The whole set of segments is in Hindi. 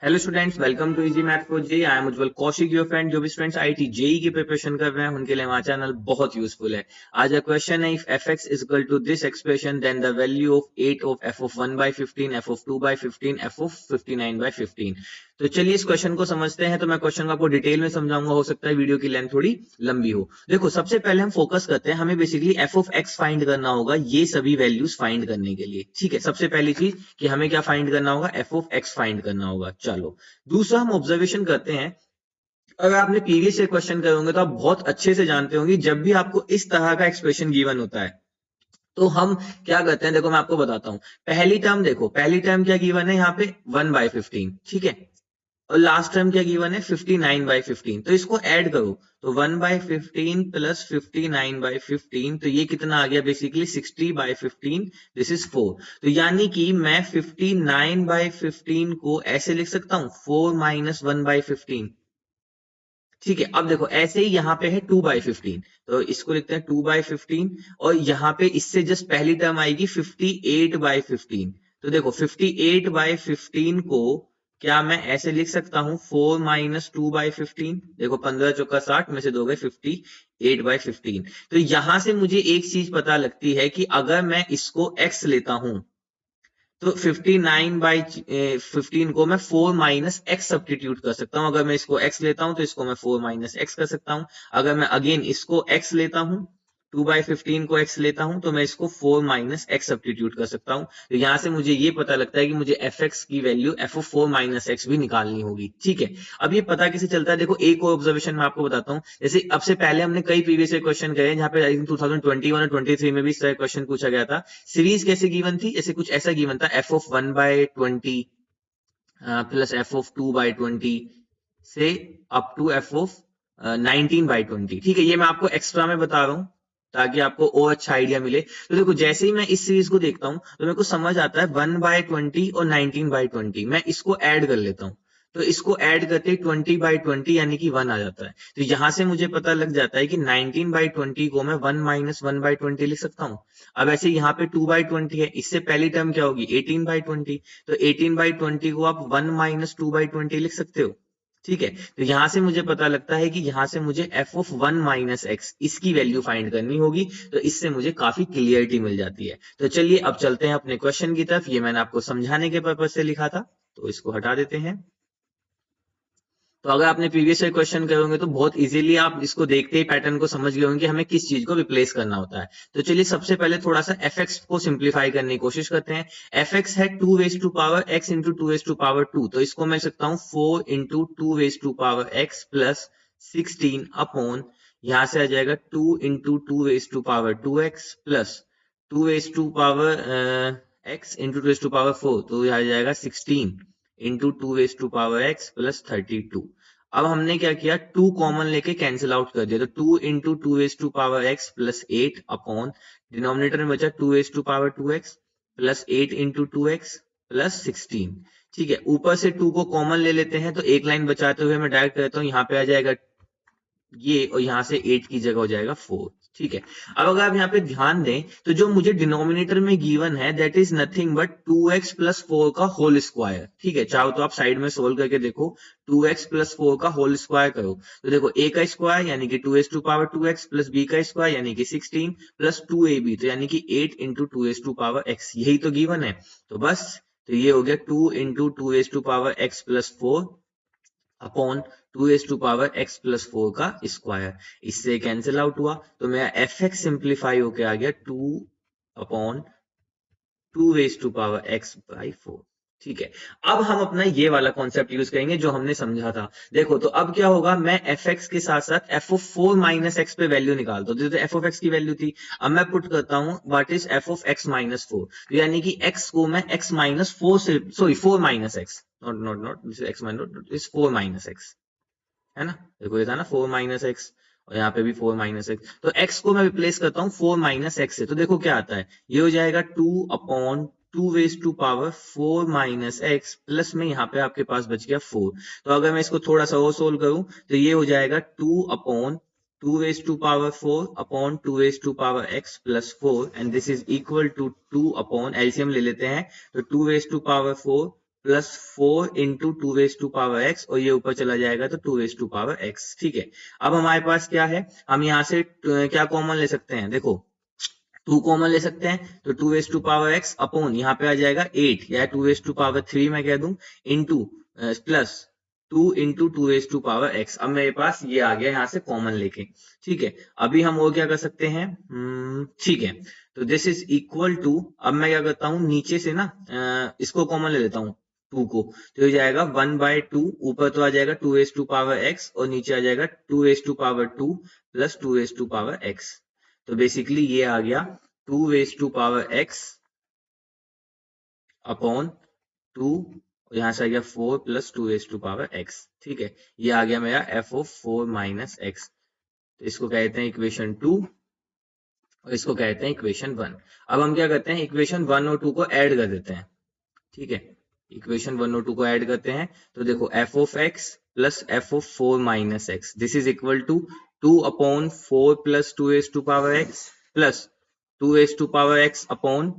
Hello students, welcome to easy math for JEE. I am Ujjwal Kaushik, your friend. जो भी स्टूडेंट्स आईआईटी जेई की प्रिपरेशन कर रहे हैं उनके लिए हमारा चैनल बहुत यूजफुल है। आज का क्वेश्चन है, if f x is equal to this expression then the value of 8 of f of 1/15, f of 2/15, f of 59/15। तो चलिए इस क्वेश्चन को समझते हैं। तो मैं क्वेश्चन को आपको डिटेल में समझाऊंगा, हो सकता है वीडियो की लेंथ थोड़ी लंबी हो। देखो, सबसे पहले हम फोकस करते हैं, हमें basically F of x find करना होगा, ये सभी वैल्यूज फाइंड करने के लिए। ठीक है, सबसे पहली चीज कि हमें क्या फाइंड करना होगा, एफ ऑफ एक्स फाइंड करना होगा। चलो, दूसरा हम ऑब्जर्वेशन करते हैं। अगर आपने प्रीवियस ईयर क्वेश्चन करे होंगे तो आप बहुत अच्छे से जानते होंगे, जब भी आपको इस तरह का एक्सप्रेशन गिवन होता है तो हम क्या करते हैं। देखो, मैं आपको बताता हूं। पहली टर्म देखो, पहली टर्म क्या गिवन है यहाँ पे, 1/15। ठीक है, और लास्ट टर्म क्या गिवन है, 59/15। तो इसको ऐड करो, तो 1/15 प्लस 59/15, तो ये कितना आ गया, बेसिकली 60/15। This is 4। तो यानी कि मैं 59/15 को ऐसे लिख सकता हूं, 4 माइनस 1/15। ठीक है, अब देखो ऐसे ही यहाँ पे है 2/15, तो इसको लिखते हैं 2/15। और यहाँ पे इससे जस्ट पहली टर्म आएगी 58/15। तो देखो 58/15 को क्या मैं ऐसे लिख सकता हूं, 4 माइनस 2/15। देखो 15 चौका 60 में से 2 गए 58/15। तो यहां से मुझे एक चीज पता लगती है कि अगर मैं इसको x लेता हूं तो 59/15 को मैं 4 माइनस एक्स सब्सटीट्यूट कर सकता हूं। अगर मैं इसको x लेता हूं तो इसको मैं 4 माइनस एक्स कर सकता हूं। अगर मैं अगेन इसको x लेता हूं, 2/15 को x लेता हूं, तो मैं इसको 4 माइनस एक्स सब्सटीट्यूट कर सकता हूं। तो यहां से मुझे ये पता लगता है कि मुझे एफ एक्स की value F of 4 minus x भी निकालनी होगी। ठीक है, अब ये पता कैसे चलता है, देखो एक और ऑब्जर्वेशन मैं आपको बताता हूं। जैसे अब से पहले हमने कई प्रीवियस क्वेश्चन करे जहां पे आई थिंक 2021 और 23 में भी इस तरह क्वेश्चन पूछा गया था। सीरीज कैसे गिवन थी, जैसे कुछ ऐसा गिवन था, F of 1/20 plus f of 2/20 से अप टू एफ ऑफ 19/20। ठीक है, ये मैं आपको एक्स्ट्रा में बता रहा हूं ताकि आपको और अच्छा आइडिया मिले। तो देखो, जैसे ही मैं इस सीरीज को देखता हूं तो मेरे को समझ आता है 1/20 और 19/20, मैं इसको ऐड कर लेता हूं। तो इसको ऐड करते 20/20 यानी कि 1 आ जाता है। तो यहां से मुझे पता लग जाता है कि 19/20 को मैं 1 माइनस 1/20 लिख सकता हूं। अब ऐसे यहाँ पे 2/20 है, इससे पहली टर्म क्या होगी, 18/20। तो 18/20 को आप 1 माइनस 2/20 लिख सकते हो। ठीक है, तो यहां से मुझे पता लगता है कि यहां से मुझे एफ ऑफ 1 माइनस एक्स इसकी वैल्यू फाइंड करनी होगी। तो इससे मुझे काफी क्लियरिटी मिल जाती है। तो चलिए अब चलते हैं अपने क्वेश्चन की तरफ। ये मैंने आपको समझाने के पर्पज से लिखा था, तो इसको हटा देते हैं। तो अगर आपने प्रीवियस ईयर क्वेश्चन करे होंगे तो बहुत इजीली आप इसको देखते ही पैटर्न को समझ गए होंगे कि हमें किस चीज को रिप्लेस करना होता है। तो चलिए सबसे पहले थोड़ा सा एफ एक्स को सिंप्लीफाई करने की कोशिश करते हैं। एफ एक्स है 2 raise to power x into 2 raise to power 2, तो इसको मैं सकता हूँ 4 into 2 raise to power x plus 16 upon, यहां से आ जाएगा 2 into 2 raise to power 2x plus 2 raise to power x into 2 raise to power 4, तो यह आ जाएगा 16 into 2 raise to power x plus 32। अब हमने क्या किया, 2 कॉमन लेके कैंसिल आउट कर दिया, तो 2 into 2 raise to power x plus 8 upon, denominator में बचा 2 raise to power 2x plus 8 into 2x plus 16। ठीक है, ऊपर से 2 को कॉमन ले लेते हैं, तो एक लाइन बचाते हुए मैं डायरेक्ट करता हूँ, यहाँ पे आ जाएगा ये, और यहां से 8 की जगह हो जाएगा 4। ठीक है, अब अगर आप यहाँ पे ध्यान दें तो जो मुझे डिनोमिनेटर में गिवन है that is nothing but 2x plus 4 का होल स्क्वायर। ठीक है, चाहो तो आप साइड में सोल्व करके देखो, 2x प्लस 4 का होल स्क्वायर करो, तो देखो a का स्क्वायर यानी कि 2 to power 2x plus b का स्क्वायर यानी कि 16 प्लस 2ab, तो यानी कि 8 इंटू 2 टू पावर x, यही तो गिवन है। तो बस, तो ये हो गया 2 into 2 to power x plus 4 upon 2 to power x plus 4 का स्क्वायर। इससे कैंसिल आउट हुआ, तो मेरा एफ एक्स सिंप्लीफाई होके आ गया 2 upon 2 to power x by 4। ठीक है, अब हम अपना ये वाला कॉन्सेप्ट यूज करेंगे जो हमने समझा था। देखो, तो अब क्या होगा, मैं एफ एक्स के साथ साथ एफ ऑफ 4 माइनस एक्स पे वैल्यू निकालता हूँ। तो एफ ऑफ एक्स की वैल्यू थी, अब मैं पुट करता हूँ what is F of x minus 4, तो यानी कि एक्स को मैं एक्स माइनस 4 से, sorry 4 minus x, not this is x minus, is 4 minus x, है ना। देखो ये था ना 4 माइनस एक्स, और यहाँ पे भी 4 माइनस एक्स, तो x को मैं रिप्लेस करता हूँ 4 माइनस एक्स से, तो देखो क्या आता है, ये हो जाएगा 2 upon 2 raise to power 4 minus x plus में यहाँ पे आपके पास बच गया 4। तो अगर मैं इसको थोड़ा सा और सोल्व करूं तो ये हो जाएगा 2 upon 2 raise to power 4 upon 2 raise to power x plus 4, and this is equal to 2 upon, LCM ले लेते हैं, तो 2 raise to power 4 plus 4 into two raise to power x, और ये ऊपर चला जाएगा तो two raise to power x. ठीक है, अब हमारे पास क्या है, हम यहाँ से क्या कॉमन ले सकते हैं, देखो 2 कॉमन ले सकते हैं, तो two raise to power x upon यहाँ पे आ जाएगा 8 या टू रेज टू पावर 3 मैं कह दूं, into plus 2 into two raise to power x. अब मेरे पास ये आ गया यहाँ से कॉमन लेके। ठीक है, अभी हम और क्या कर सकते हैं, ठीक है, तो दिस इज इक्वल टू, अब मैं क्या करता हूँ नीचे से ना इसको कॉमन ले लेता हूँ 2 को, तो ये जाएगा 1/2, ऊपर तो आ जाएगा two raise to power x और नीचे आ जाएगा two raise to power 2 plus two raise to power x. तो बेसिकली ये आ गया two raise to power x upon 2, यहां से आ गया 4 plus two raise to power x. ठीक है, ये आ गया मेरा एफ ऑफ 4 माइनस एक्स। तो इसको कहते हैं इक्वेशन 2 और इसको कहते हैं इक्वेशन 1। अब हम क्या करते हैं, इक्वेशन 1 और 2 को ऐड कर देते हैं। ठीक है, इक्वेशन 1 और 2 को ऐड करते हैं, तो देखो f of x plus f of 4 minus x, this is equal to 2 upon 4 plus two raise to power x plus two raise to power x upon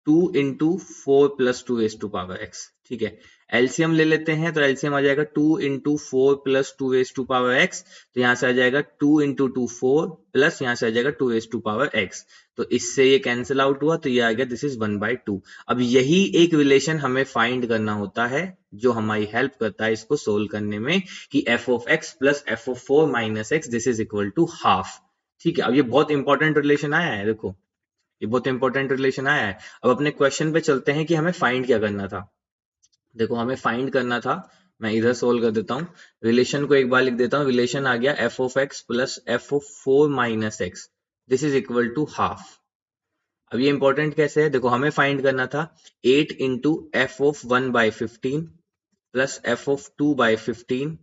2 into 4 plus two raise to power x. ठीक है, एलसीएम ले लेते हैं, तो एलसीएम आ जाएगा 2 into 4 plus two raise to power x, तो यहाँ से आ जाएगा 2 इंटू 2 4 प्लस यहाँ से आ जाएगा 2 रेज टू पावर एक्स, तो इससे ये कैंसिल आउट हुआ, तो ये आ गया दिस इज 1/2। अब यही एक रिलेशन हमें फाइंड करना होता है जो हमारी हेल्प करता है इसको सोल्व करने में, कि f of x plus f of 4 minus x this is equal to half. ठीक है, अब ये बहुत इंपॉर्टेंट रिलेशन आया है, देखो ये बहुत इंपॉर्टेंट रिलेशन आया है। अब अपने क्वेश्चन पे चलते हैं कि हमें फाइंड क्या करना था। देखो हमें फाइंड करना था, मैं इधर सोल्व कर देता हूँ, रिलेशन को एक बार लिख देता हूँ, रिलेशन आ गया f of x plus f of 4 minus x this is equal to half. अब ये इंपॉर्टेंट कैसे है, देखो हमें फाइंड करना था 8 into f of 1/15 plus f of 2/15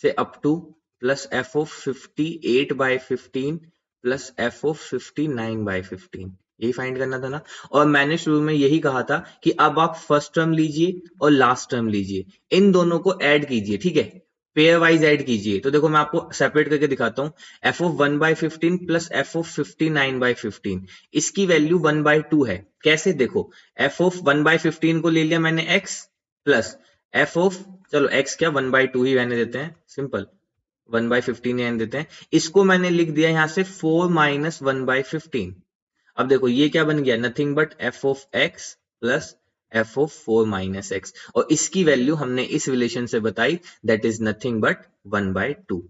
से up two plus f of 58/15 plus f of 59/15, यही फाइंड करना था ना। और मैंने शुरू में यही कहा था कि अब आप फर्स्ट टर्म लीजिए और लास्ट टर्म लीजिए, इन दोनों को ऐड कीजिए। ठीक है, पेयर वाइज ऐड कीजिए, तो देखो मैं आपको सेपरेट करके दिखाता हूँ। F of 1/15 plus f of 59/15, इसकी वैल्यू 1/2 है। कैसे, देखो एफ ऑफ 1/15 को ले लिया मैंने x प्लस एफ ऑफ, चलो x क्या 1/2 ही रहने देते हैं, सिंपल 1/15 रहने देते हैं, इसको मैंने लिख दिया यहाँ से 4 माइनस 1/15। अब देखो ये क्या बन गया, nothing but F of x plus f of 4 minus x, और इसकी वैल्यू हमने इस रिलेशन से बताई, दैट इज नथिंग बट 1/2।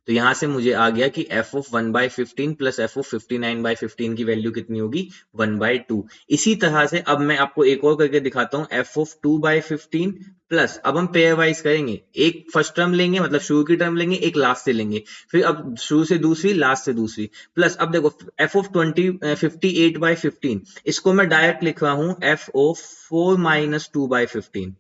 तो यहां से मुझे आ गया कि f of 1/15 plus f of 59/15 की वैल्यू कितनी होगी, 1/2। इसी तरह से अब मैं आपको एक और करके दिखाता हूं, एफ ऑफ 2/15 प्लस, अब हम पेयर वाइज करेंगे, एक फर्स्ट टर्म लेंगे मतलब शुरू की टर्म लेंगे, एक लास्ट से लेंगे, फिर अब शुरू से दूसरी लास्ट से दूसरी, प्लस अब देखो एफ ऑफ 58/15, इसको मैं डायरेक्ट लिख रहा हूं एफ ऑफ 4 माइनस 2/15।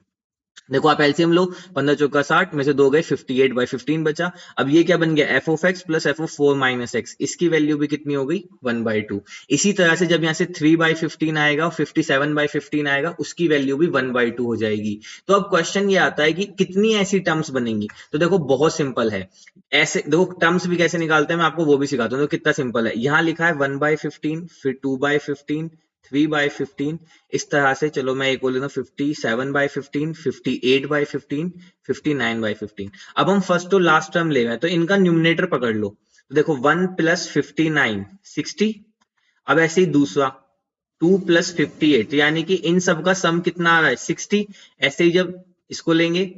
देखो आप एलसीएम लो, 15 चौका 60 में से 2 गए, 58/15 बचा। अब ये क्या बन गया, f of x plus f of 4 minus x, इसकी वैल्यू भी कितनी हो गई, 1/2। इसी तरह से जब यहाँ से 3/15 आएगा और 57/15 आएगा, उसकी वैल्यू भी 1/2 हो जाएगी। तो अब क्वेश्चन ये आता है कि कितनी ऐसी टर्म्स बनेंगी, तो देखो बहुत सिंपल है, ऐसे देखो टर्म्स भी कैसे निकालते हैं मैं आपको वो भी सिखाता हूँ। तो कितना सिंपल है, यहाँ लिखा है 1/15, फिर 2/15, 3/15, इस तरह से, चलो मैं एक बोल देता हूँ 57/15, 58/15, 59/15। अब हम फर्स्ट और लास्ट टर्म ले रहे हैं, तो इनका न्यूमरेटर पकड़ लो, तो देखो 1 प्लस 59 60। अब ऐसे ही दूसरा 2 प्लस 58, यानी कि इन सब का सम कितना आ रहा है, 60। ऐसे ही जब इसको लेंगे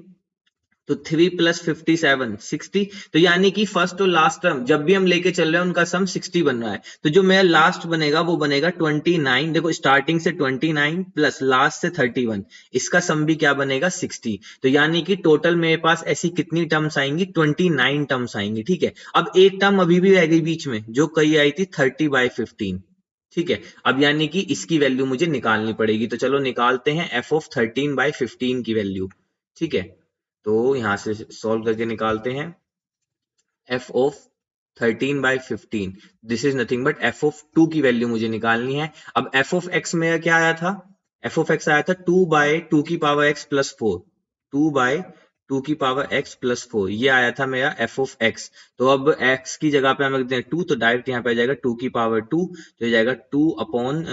तो 3 प्लस 57 60, तो यानी कि फर्स्ट और लास्ट टर्म जब भी हम लेके चल रहे हैं उनका सम 60 बन रहा है। तो जो मेरा लास्ट बनेगा वो बनेगा 29, देखो स्टार्टिंग से 29 प्लस लास्ट से 31, इसका सम भी क्या बनेगा, 60। तो यानी कि टोटल मेरे पास ऐसी कितनी टर्म्स आएंगी, 29 टर्म्स आएंगी। ठीक है, अब एक टर्म अभी भी रह गई बीच में, जो कही आई थी 30/15। ठीक है, अब यानी कि इसकी वैल्यू मुझे निकालनी पड़ेगी, तो चलो निकालते हैं एफ ऑफ 13/15 की वैल्यू। ठीक है, तो यहां से सॉल्व करके निकालते हैं F of 13/15, this is nothing but F of 2 की वैल्यू मुझे निकालनी है। अब एफ ऑफ एक्स मेरा क्या आया था, एफ ऑफ एक्स आया था 2/2 की पावर एक्स प्लस 4, 2/2 की पावर एक्स प्लस 4, ये आया था मेरा एफ ऑफ एक्स। तो अब एक्स की जगह पे हम रखते हैं 2, तो डायरेक्ट यहाँ पे आ जाएगा 2 की पावर 2, तो हो जाएगा 2 अपॉन,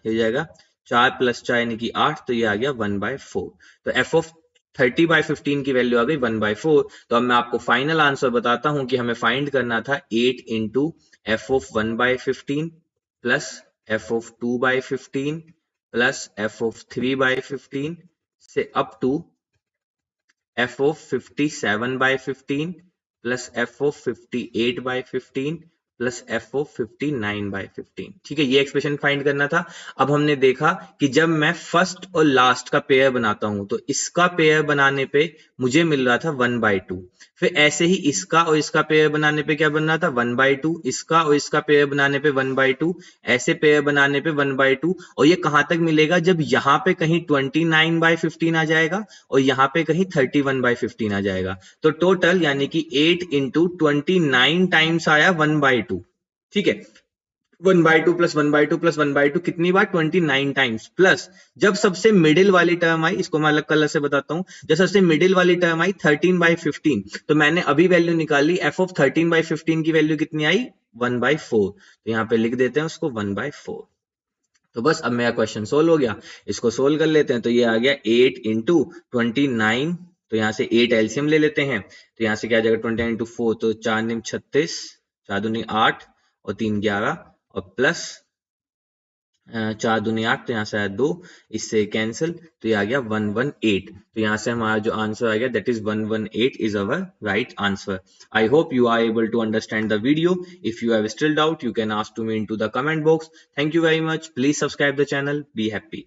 हो जाएगा 4 प्लस 4 यानी कि 8, तो ये आ गया 1/4। तो एफ ऑफ 30/15 की वैल्यू आ गई 1/4। तो अब मैं आपको फाइनल आंसर बताता हूं कि हमें फाइंड करना था 8 into f of 1/15 plus f of 2/15 plus f of 3/15 से up to f of 57/15 plus f of 58/15 plus f of 59/15। ठीक है, ये एक्सप्रेशन फाइंड करना था। अब हमने देखा कि जब मैं फर्स्ट और लास्ट का पेयर बनाता हूं तो इसका पेयर बनाने पे मुझे मिल रहा था 1/2। फिर ऐसे ही इसका और इसका पेयर बनाने पे क्या बन रहा था 1/2, इसका और इसका पेयर बनाने पे 1/2, ऐसे पेयर बनाने पे 1/2। और ये कहां तक मिलेगा, जब यहां पे कहीं 29/15 आ जाएगा और यहाँ पे कहीं 31/15 आ जाएगा। तो टोटल यानी कि 8 इंटू 29 टाइम्स आया 1/2। ठीक है, 1/2 प्लस 1/2 प्लस 1/2 कितनी बार 29 टाइम्स। प्लस जब सबसे मिडिल वाली टर्म आई, इसको मैं अलग कलर से बताता हूं, जब सबसे मिडिल वाली टर्म आई 13/15, तो मैंने अभी वैल्यू निकाली, एफ ऑफ 13/15 की वैल्यू कितनी आई 1/4। तो यहाँ पे लिख देते हैं उसको 1/4। तो बस अब मेरा क्वेश्चन सोल्व हो गया। इसको सोल्व कर लेते हैं। तो ये आ गया 8 इंटू 29, तो यहाँ से 8 एलसीएम ले लेते हैं। तो यहाँ से क्या आ जाएगा 29 इंटू 4, तो 4 9 36, 4 दूनी 8 और 3 11 और प्लस 4 दूनी 8, तो यहाँ से आया 2, इससे कैंसिल, तो ये आ गया 118। तो यहाँ से हमारा जो आंसर आ गया that is 118 is our right answer. I hope you are able to understand the video. If you have still doubt, you can ask to me into the comment box. Thank you very much. Please subscribe the channel. Be happy.